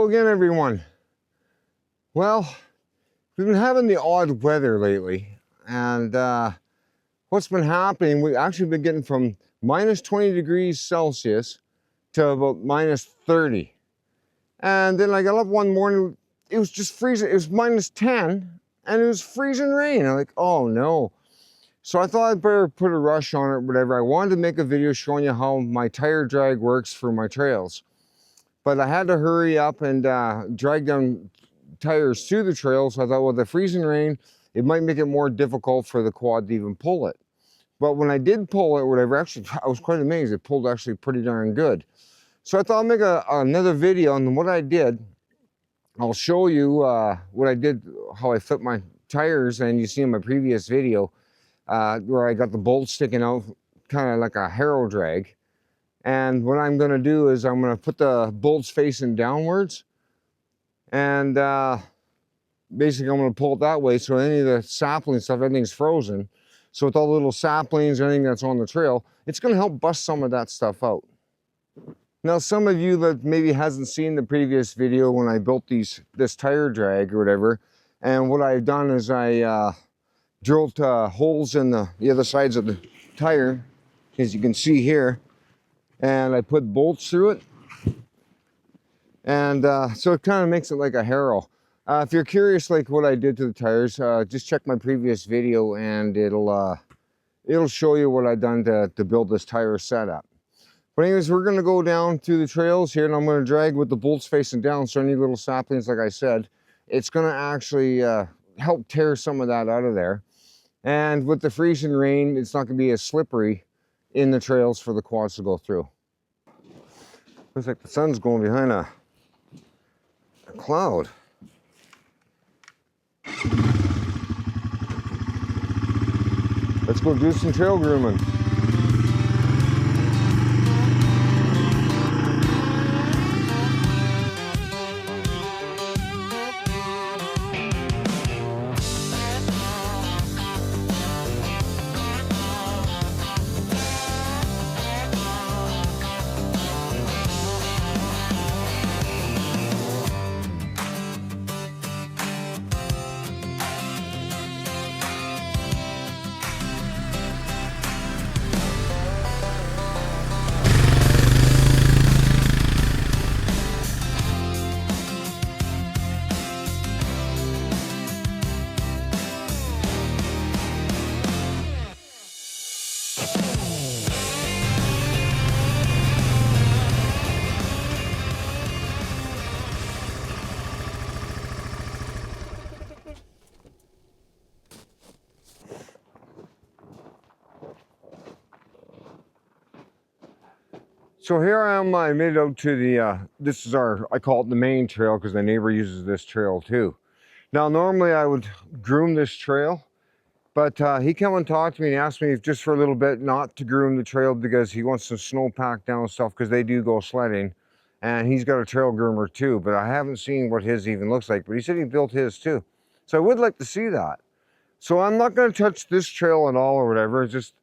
Hello again, everyone. Well, we've been having the odd weather lately, and what's been happening, we've actually been getting from minus 20 degrees Celsius to about minus 30. And then I got up one morning, it was just freezing. It was minus 10, and it was freezing rain. I'm like, oh no. So I thought I'd better put a rush on it, whatever. I wanted to make a video showing you how my tire drag works for my trails. But I had to hurry up and drag down tires to the trail. So I thought, well, the freezing rain, it might make it more difficult for the quad to even pull it. But when I did pull it, whatever, actually, I was quite amazed. It pulled actually pretty darn good. So I thought I'd make another video, and what I did, I'll show you what I did, how I flipped my tires, and you see in my previous video where I got the bolts sticking out, kind of like a harrow drag. And what I'm going to do is I'm going to put the bolts facing downwards, and basically I'm going to pull it that way so any of the sapling stuff, everything's frozen. So with all the little saplings, anything that's on the trail, it's going to help bust some of that stuff out. Now, some of you that maybe hasn't seen the previous video when I built this tire drag or whatever, and what I've done is I drilled holes in the other sides of the tire, as you can see here. And I put bolts through it, and so it kind of makes it like a harrow. If you're curious like what I did to the tires, just check my previous video, and it'll show you what I've done to build this tire setup. But anyways, we're going to go down through the trails here, and I'm going to drag with the bolts facing down, so any little saplings, like I said, it's going to actually help tear some of that out of there. And with the freezing rain, it's not going to be as slippery in the trails for the quads to go through. Looks like the sun's going behind a cloud. Let's go do some trail grooming. So here I am, I made it out to the, this is I call it the main trail because the neighbor uses this trail too. Now normally I would groom this trail, but he came and talked to me and asked me if just for a little bit not to groom the trail because he wants some snow packed down and stuff because they do go sledding. And he's got a trail groomer too, but I haven't seen what his even looks like, but he said he built his too. So I would like to see that. So I'm not going to touch this trail at all or whatever, just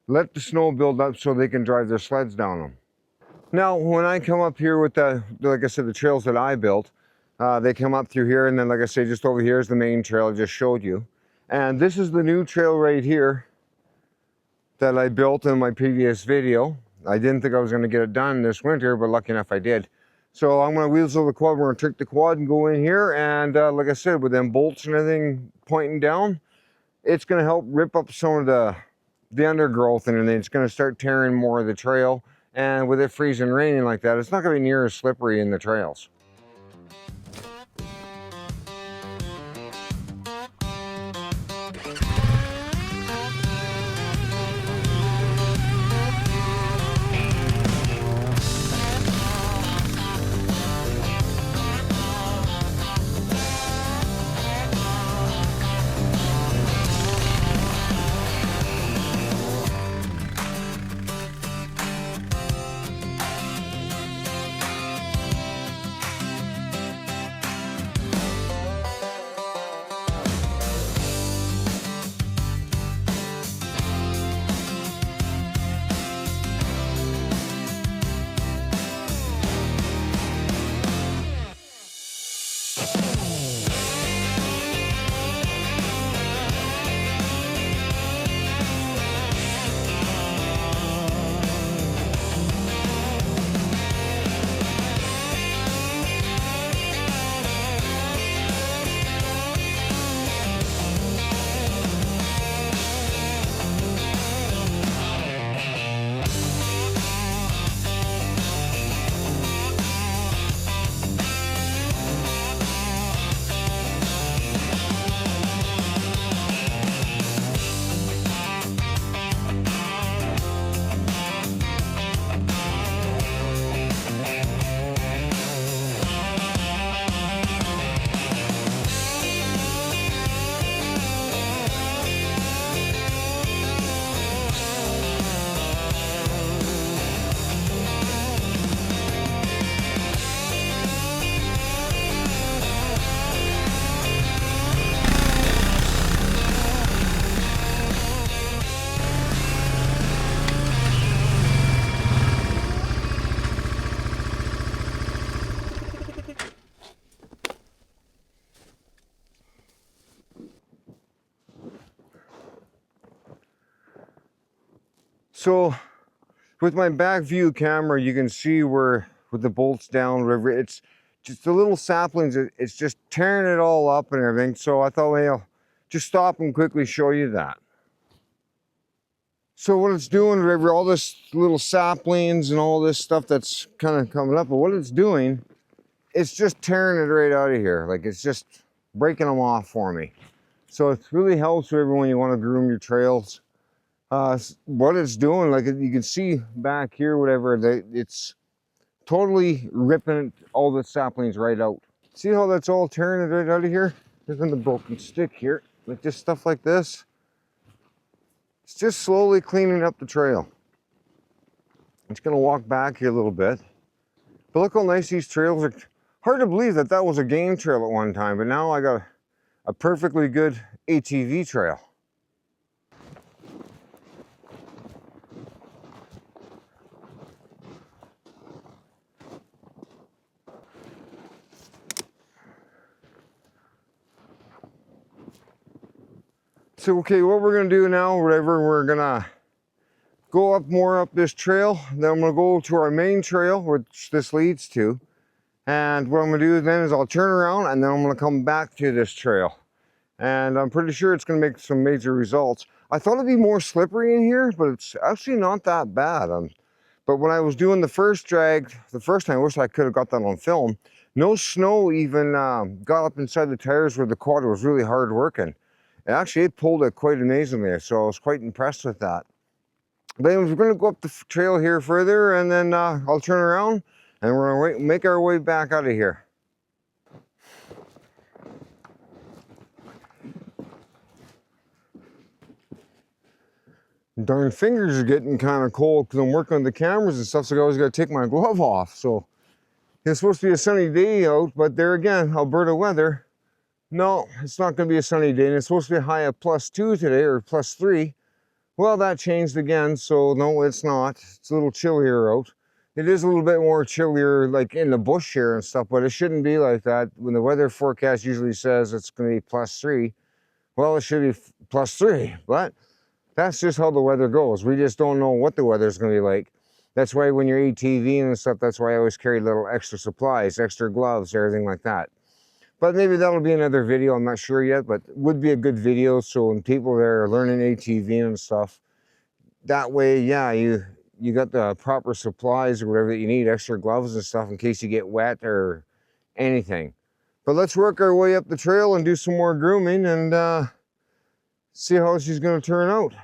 let the snow build up so they can drive their sleds down them. Now, when I come up here with like I said, the trails that I built, they come up through here, and then like I say, just over here is the main trail I just showed you. And this is the new trail right here that I built in my previous video. I didn't think I was going to get it done this winter, but lucky enough I did. So I'm going to wheels over the quad, we're going to take the quad and go in here, and like I said, with them bolts and everything pointing down, it's going to help rip up some of the undergrowth, and then it's going to start tearing more of the trail. And with it freezing and raining like that, it's not going to be near as slippery in the trails. So with my back view camera, you can see where with the bolts down, whatever, it's just the little saplings, it's just tearing it all up and everything. So I thought, hey, I'll just stop and quickly show you that. So what it's doing, whatever, all this little saplings and all this stuff that's kind of coming up, but what it's doing, it's just tearing it right out of here. Like it's just breaking them off for me. So it really helps for everyone you want to groom your trails. What it's doing, like you can see back here, whatever, it's totally ripping all the saplings right out. See how that's all tearing it right out of here? Even the broken stick here, like just stuff like this. It's just slowly cleaning up the trail. I'm just gonna walk back here a little bit. But look how nice these trails are. Hard to believe that that was a game trail at one time, but now I got a perfectly good ATV trail. So, okay, what we're gonna do now, whatever, we're gonna go up more up this trail. Then I'm gonna go to our main trail, which this leads to. And what I'm gonna do then is I'll turn around and then I'm gonna come back to this trail. And I'm pretty sure it's gonna make some major results. I thought it'd be more slippery in here, but it's actually not that bad. But when I was doing the first drag, the first time, I wish I could have got that on film. No snow even got up inside the tires where the quad was really hard working. And actually, it pulled it quite amazingly, so I was quite impressed with that. But anyways, we're going to go up the trail here further, and then I'll turn around, and we're going to make our way back out of here. Darn fingers are getting kind of cold because I'm working on the cameras and stuff, so I always got to take my glove off. So it's supposed to be a sunny day out, but there again, Alberta weather. No, it's not going to be a sunny day, and it's supposed to be a high of +2 today, or +3. Well, that changed again, so no, it's not. It's a little chillier out. It is a little bit more chillier, like in the bush here and stuff, but it shouldn't be like that. When the weather forecast usually says it's going to be +3, well, it should be +3, but that's just how the weather goes. We just don't know what the weather's going to be like. That's why when you're ATVing and stuff, that's why I always carry little extra supplies, extra gloves, everything like that. But maybe that'll be another video, I'm not sure yet, but it would be a good video. So when people there are learning ATV and stuff, that way, yeah, you got the proper supplies or whatever that you need, extra gloves and stuff in case you get wet or anything. But let's work our way up the trail and do some more grooming and see how she's going to turn out.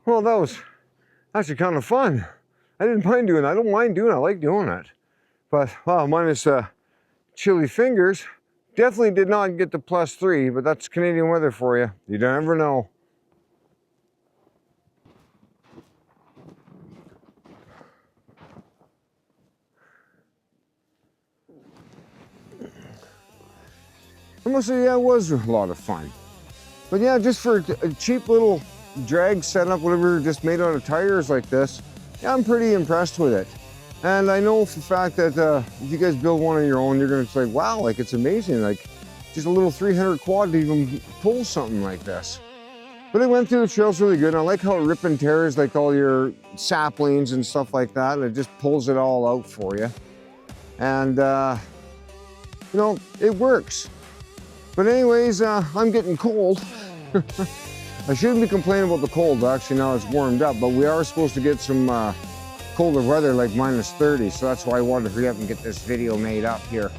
Well, that was actually kind of fun. I didn't mind doing it. I don't mind doing it. I like doing it. But, wow, minus chilly fingers. Definitely did not get to +3, but that's Canadian weather for you. You never know. I must say, yeah, it was a lot of fun. But yeah, just for a cheap little drag setup, whatever, just made out of tires like this, yeah, I'm pretty impressed with it. And I know for the fact that if you guys build one on your own, you're gonna say, wow, like it's amazing. Like just a little 300 quad to even pull something like this. But it went through the trails really good. And I like how it rip and tears like all your saplings and stuff like that. And it just pulls it all out for you. And you know, it works. But anyways, I'm getting cold. I shouldn't be complaining about the cold, actually, now it's warmed up, but we are supposed to get some colder weather, like -30, so that's why I wanted to hurry up and get this video made up here.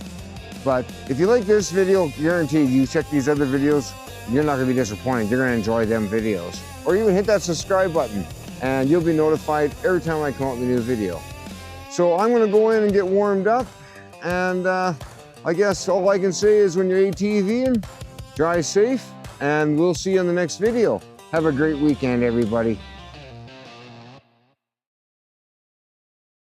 But if you like this video, guaranteed, you check these other videos, you're not gonna be disappointed. You're gonna enjoy them videos. Or even hit that subscribe button, and you'll be notified every time I come out with a new video. So I'm gonna go in and get warmed up, and I guess all I can say is when you're ATVing, drive safe, and we'll see you in the next video. Have a great weekend, everybody.